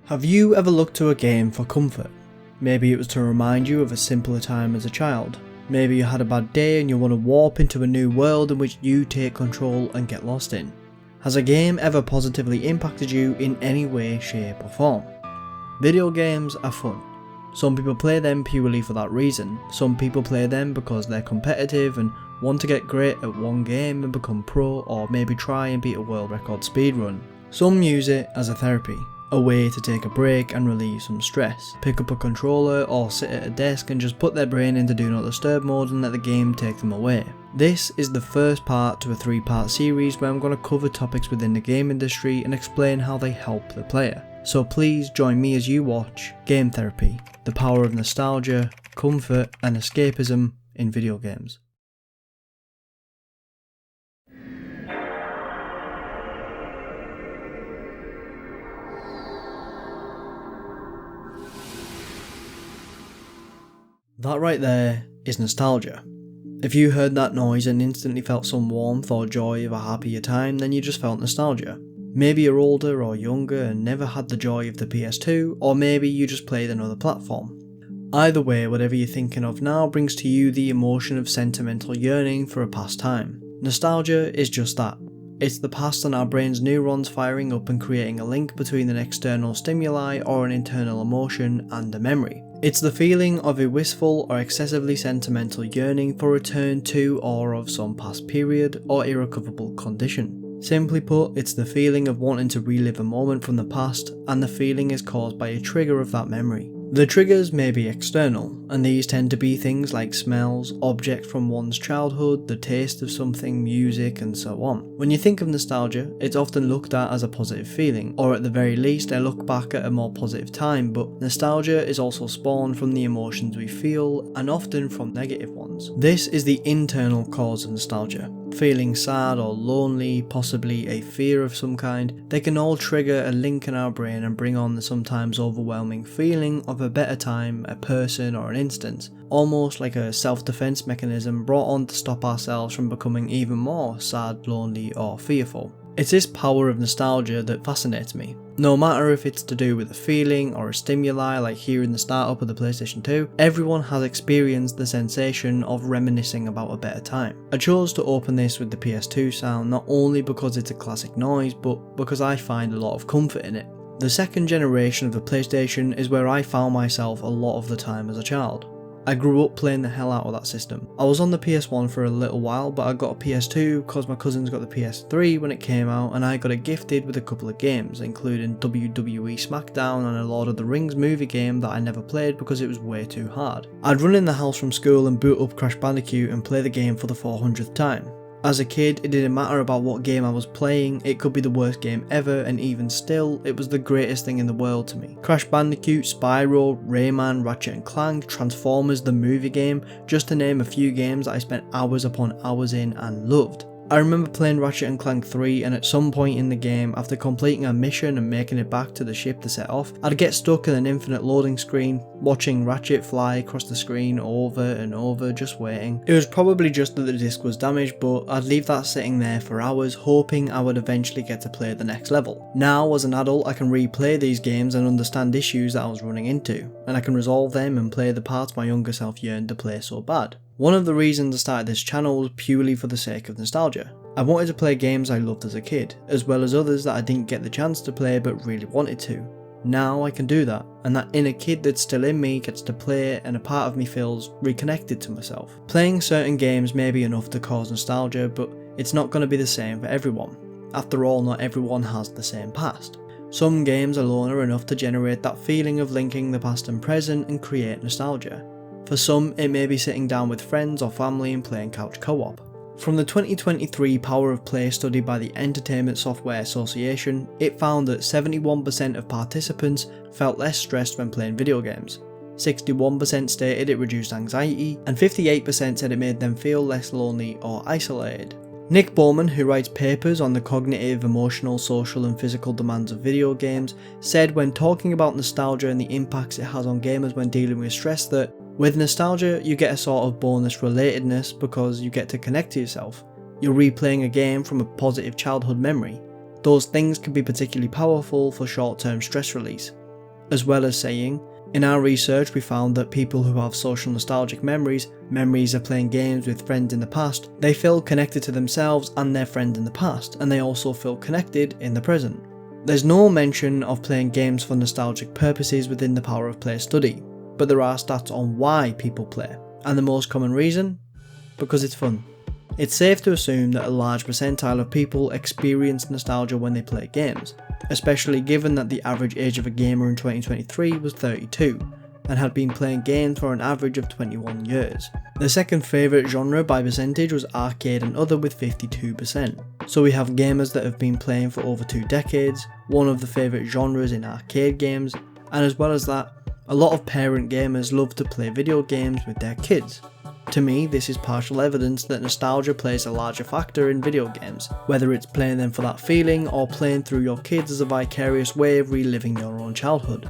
Have you ever looked to a game for comfort? Maybe it was to remind you of a simpler time as a child. Maybe you had a bad day and you want to warp into a new world in which you take control and get lost in. Has a game ever positively impacted you in any way, shape or form? Video games are fun. Some people play them purely for that reason. Some people play them because they're competitive and want to get great at one game and become pro, or maybe try and beat a world record speedrun. Some use it as a therapy, a way to take a break and relieve some stress. Pick up a controller or sit at a desk and just put their brain into do not disturb mode and let the game take them away. This is the first part to a 3-part series where I'm going to cover topics within the game industry and explain how they help the player. So please join me as you watch Game Therapy, the power of nostalgia, comfort and escapism in video games. That right there is nostalgia. If you heard that noise and instantly felt some warmth or joy of a happier time, then you just felt nostalgia. Maybe you're older or younger and never had the joy of the PS2, or maybe you just played another platform. Either way, whatever you're thinking of now brings to you the emotion of sentimental yearning for a past time. Nostalgia is just that. It's the past and our brain's neurons firing up and creating a link between an external stimuli or an internal emotion and a memory. It's the feeling of a wistful or excessively sentimental yearning for return to or of some past period or irrecoverable condition. Simply put, it's the feeling of wanting to relive a moment from the past, and the feeling is caused by a trigger of that memory. The triggers may be external, and these tend to be things like smells, objects from one's childhood, the taste of something, music, and so on. When you think of nostalgia, it's often looked at as a positive feeling, or at the very least a look back at a more positive time, but nostalgia is also spawned from the emotions we feel, and often from negative ones. This is the internal cause of nostalgia. Feeling sad or lonely, possibly a fear of some kind, they can all trigger a link in our brain and bring on the sometimes overwhelming feeling of a better time, a person or an instance, almost like a self-defense mechanism brought on to stop ourselves from becoming even more sad, lonely or fearful. It's this power of nostalgia that fascinates me. No matter if it's to do with a feeling or a stimuli like hearing the startup of the PlayStation 2, everyone has experienced the sensation of reminiscing about a better time. I chose to open this with the PS2 sound not only because it's a classic noise, but because I find a lot of comfort in it. The second generation of the PlayStation is where I found myself a lot of the time as a child. I grew up playing the hell out of that system. I was on the PS1 for a little while, but I got a PS2 because my cousins got the PS3 when it came out, and I got it gifted with a couple of games, including WWE SmackDown and a Lord of the Rings movie game that I never played because it was way too hard. I'd run in the house from school and boot up Crash Bandicoot and play the game for the 400th time. As a kid, it didn't matter about what game I was playing, it could be the worst game ever, and even still, it was the greatest thing in the world to me. Crash Bandicoot, Spyro, Rayman, Ratchet & Clank, Transformers the movie game, just to name a few games that I spent hours upon hours in and loved. I remember playing Ratchet & Clank 3, and at some point in the game, after completing a mission and making it back to the ship to set off, I'd get stuck in an infinite loading screen, watching Ratchet fly across the screen over and over, just waiting. It was probably just that the disc was damaged, but I'd leave that sitting there for hours, hoping I would eventually get to play the next level. Now, as an adult, I can replay these games and understand issues that I was running into, and I can resolve them and play the parts my younger self yearned to play so bad. One of the reasons I started this channel was purely for the sake of nostalgia. I wanted to play games I loved as a kid, as well as others that I didn't get the chance to play but really wanted to. Now I can do that, and that inner kid that's still in me gets to play, and a part of me feels reconnected to myself. Playing certain games may be enough to cause nostalgia, but it's not going to be the same for everyone. After all, not everyone has the same past. Some games alone are enough to generate that feeling of linking the past and present and create nostalgia. For some, it may be sitting down with friends or family and playing couch co-op. From the 2023 Power of Play study by the Entertainment Software Association, it found that 71% of participants felt less stressed when playing video games. 61% stated it reduced anxiety, and 58% said it made them feel less lonely or isolated. Nick Bowman, who writes papers on the cognitive, emotional, social and physical demands of video games, said when talking about nostalgia and the impacts it has on gamers when dealing with stress that, with nostalgia, you get a sort of bonus relatedness because you get to connect to yourself. You're replaying a game from a positive childhood memory. Those things can be particularly powerful for short-term stress release. as well as saying, "In our research we found that people who have social nostalgic memories of playing games with friends in the past, they feel connected to themselves and their friends in the past, and they also feel connected in the present." There's no mention of playing games for nostalgic purposes within the Power of Play study, but there are stats on why people play, and the most common reason? Because it's fun. It's safe to assume that a large percentile of people experience nostalgia when they play games, especially given that the average age of a gamer in 2023 was 32, and had been playing games for an average of 21 years. The second favourite genre by percentage was arcade and other with 52%. So we have gamers that have been playing for over 2 decades, one of the favourite genres in arcade games, and as well as that, a lot of parent gamers love to play video games with their kids. To me, this is partial evidence that nostalgia plays a larger factor in video games, whether it's playing them for that feeling or playing through your kids as a vicarious way of reliving your own childhood.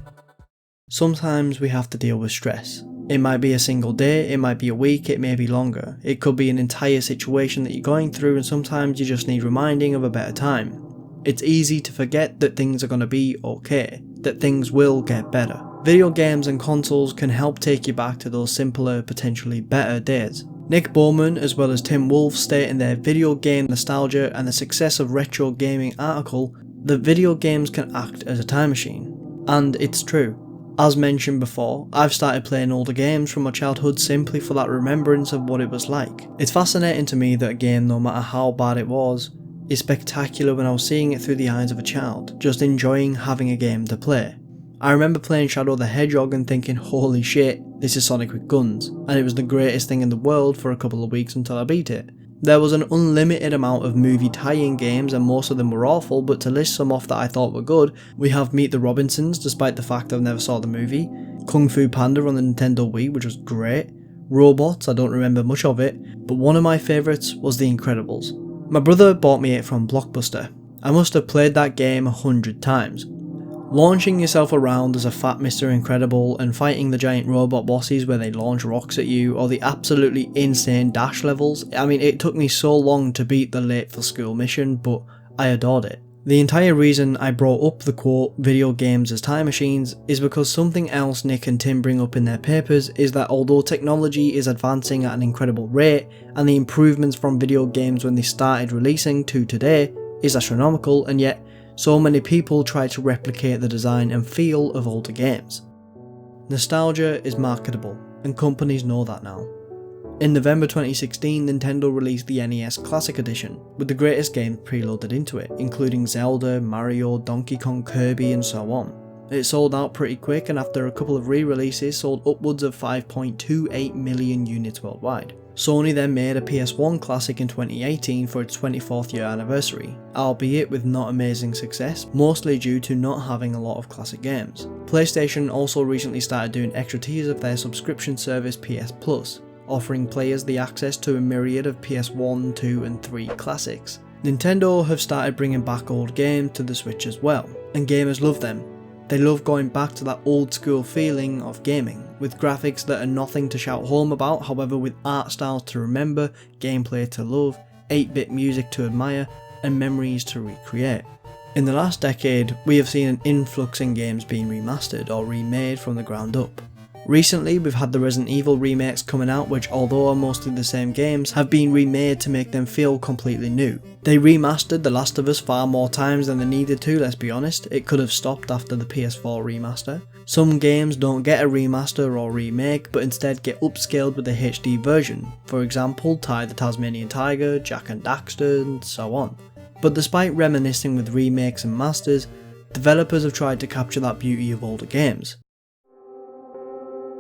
Sometimes we have to deal with stress. It might be a single day, it might be a week, it may be longer. It could be an entire situation that you're going through, and sometimes you just need reminding of a better time. It's easy to forget that things are going to be okay, that things will get better. Video games and consoles can help take you back to those simpler, potentially better days. Nick Bowman as well as Tim Wolf state in their Video Game Nostalgia and the Success of Retro Gaming article that video games can act as a time machine. And it's true. As mentioned before, I've started playing older games from my childhood simply for that remembrance of what it was like. It's fascinating to me that a game, no matter how bad it was, is spectacular when I was seeing it through the eyes of a child, just enjoying having a game to play. I remember playing Shadow the Hedgehog and thinking, holy shit, this is Sonic with guns, and it was the greatest thing in the world for a couple of weeks until I beat it. There was an unlimited amount of movie tie-in games and most of them were awful, but to list some off that I thought were good, we have Meet the Robinsons, despite the fact I've never saw the movie, Kung Fu Panda on the Nintendo Wii, which was great, Robots, I don't remember much of it, but one of my favourites was The Incredibles. My brother bought me it from Blockbuster. I must have played that game 100 times. Launching yourself around as a fat Mr. Incredible and fighting the giant robot bosses where they launch rocks at you, or the absolutely insane dash levels. I mean, it took me so long to beat the late for school mission, but I adored it. The entire reason I brought up the quote, video games as time machines, is because something else Nick and Tim bring up in their papers is that although technology is advancing at an incredible rate, and the improvements from video games when they started releasing to today is astronomical, and yet so many people try to replicate the design and feel of older games. Nostalgia is marketable, and companies know that now. In November 2016, Nintendo released the NES Classic Edition, with the greatest games preloaded into it, including Zelda, Mario, Donkey Kong, Kirby and so on. It sold out pretty quick, and after a couple of re-releases sold upwards of 5.28 million units worldwide. Sony then made a PS1 Classic in 2018 for its 24th year anniversary, albeit with not amazing success, mostly due to not having a lot of classic games. PlayStation also recently started doing extra tiers of their subscription service PS Plus, offering players the access to a myriad of PS1, 2 and 3 classics. Nintendo have started bringing back old games to the Switch as well, and gamers love them. They love going back to that old school feeling of gaming, with graphics that are nothing to shout home about, however with art styles to remember, gameplay to love, 8-bit music to admire, and memories to recreate. In the last decade, we have seen an influx in games being remastered or remade from the ground up. Recently, we've had the Resident Evil remakes coming out, which although are mostly the same games, have been remade to make them feel completely new. They remastered The Last of Us far more times than they needed to, let's be honest. It could have stopped after the PS4 remaster. Some games don't get a remaster or remake, but instead get upscaled with a HD version. For example, Ty the Tasmanian Tiger, Jak and Daxter, and so on. But despite reminiscing with remakes and masters, developers have tried to capture that beauty of older games.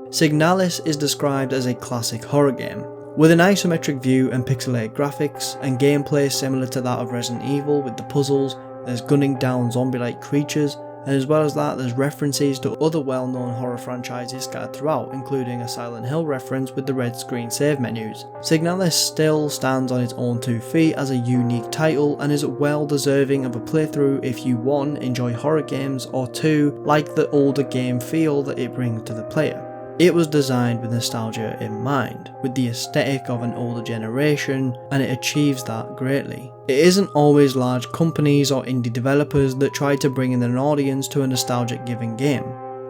Signalis is described as a classic horror game, with an isometric view and pixelated graphics, and gameplay similar to that of Resident Evil with the puzzles, there's gunning down zombie-like creatures, and as well as that there's references to other well-known horror franchises scattered throughout, including a Silent Hill reference with the red screen save menus. Signalis still stands on its own 2 feet as a unique title and is well deserving of a playthrough if you 1 enjoy horror games or 2 like the older game feel that it brings to the player. It was designed with nostalgia in mind, with the aesthetic of an older generation, and it achieves that greatly. It isn't always large companies or indie developers that try to bring in an audience to a nostalgic giving game.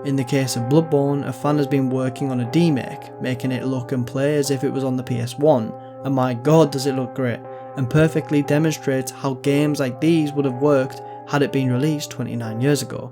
In the case of Bloodborne, a fan has been working on a demake, making it look and play as if it was on the PS1, and my god does it look great, and perfectly demonstrates how games like these would have worked had it been released 29 years ago.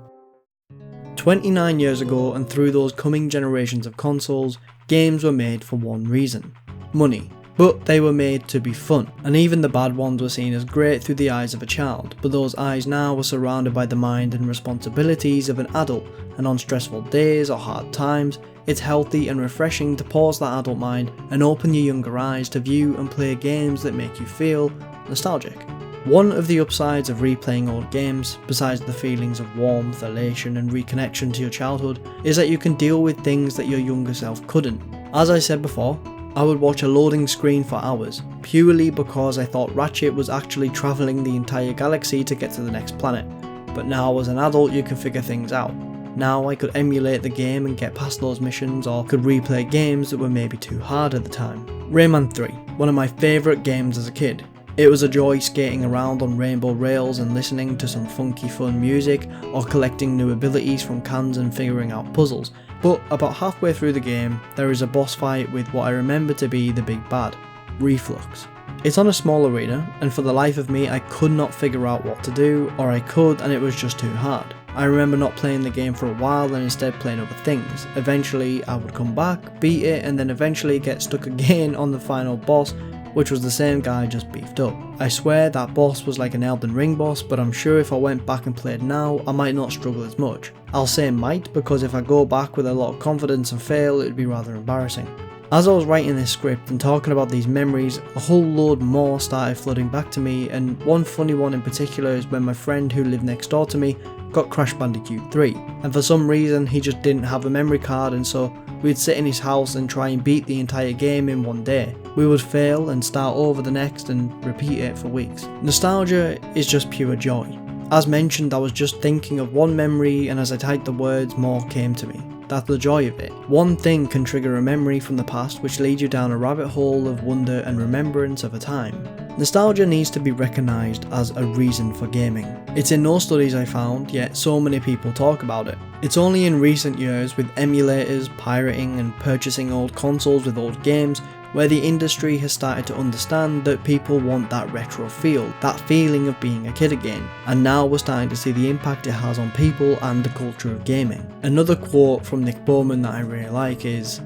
29 years ago, and through those coming generations of consoles, games were made for one reason: money. But they were made to be fun, and even the bad ones were seen as great through the eyes of a child, but those eyes now were surrounded by the mind and responsibilities of an adult, and on stressful days or hard times, it's healthy and refreshing to pause that adult mind and open your younger eyes to view and play games that make you feel nostalgic. One of the upsides of replaying old games, besides the feelings of warmth, elation and reconnection to your childhood, is that you can deal with things that your younger self couldn't. As I said before, I would watch a loading screen for hours, purely because I thought Ratchet was actually travelling the entire galaxy to get to the next planet. But now as an adult you can figure things out. Now I could emulate the game and get past those missions, or could replay games that were maybe too hard at the time. Rayman 3, one of my favourite games as a kid. It was a joy skating around on rainbow rails and listening to some funky fun music, or collecting new abilities from cans and figuring out puzzles. But about halfway through the game, there is a boss fight with what I remember to be the big bad, Reflux. It's on a small arena, and for the life of me I could not figure out what to do, or I could and it was just too hard. I remember not playing the game for a while and instead playing other things. Eventually I would come back, beat it, and then eventually get stuck again on the final boss, which was the same guy just beefed up. I swear that boss was like an Elden Ring boss, but I'm sure if I went back and played now, I might not struggle as much. I'll say might, because if I go back with a lot of confidence and fail, it would be rather embarrassing. As I was writing this script and talking about these memories, a whole load more started flooding back to me, and one funny one in particular is when my friend who lived next door to me got Crash Bandicoot 3, and for some reason he just didn't have a memory card, and so we'd sit in his house and try and beat the entire game in one day. We would fail and start over the next and repeat it for weeks. Nostalgia is just pure joy. As mentioned, I was just thinking of one memory, and as I typed the words, more came to me. That's the joy of it. One thing can trigger a memory from the past which leads you down a rabbit hole of wonder and remembrance of a time. Nostalgia needs to be recognised as a reason for gaming. It's in no studies I found, yet so many people talk about it. It's only in recent years, with emulators, pirating and purchasing old consoles with old games, where the industry has started to understand that people want that retro feel, that feeling of being a kid again, and now we're starting to see the impact it has on people and the culture of gaming. Another quote from Nick Bowman that I really like is,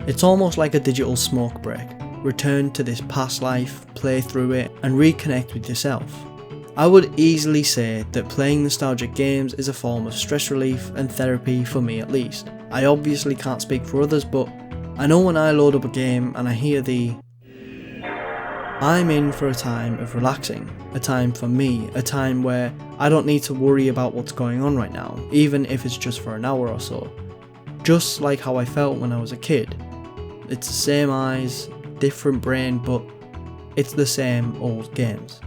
"It's almost like a digital smoke break. Return to this past life, play through it, and reconnect with yourself." I would easily say that playing nostalgic games is a form of stress relief and therapy for me at least. I obviously can't speak for others, but I know when I load up a game and I hear I'm in for a time of relaxing, a time for me, a time where I don't need to worry about what's going on right now, even if it's just for an hour or so. Just like how I felt when I was a kid. It's the same eyes, different brain, but it's the same old games.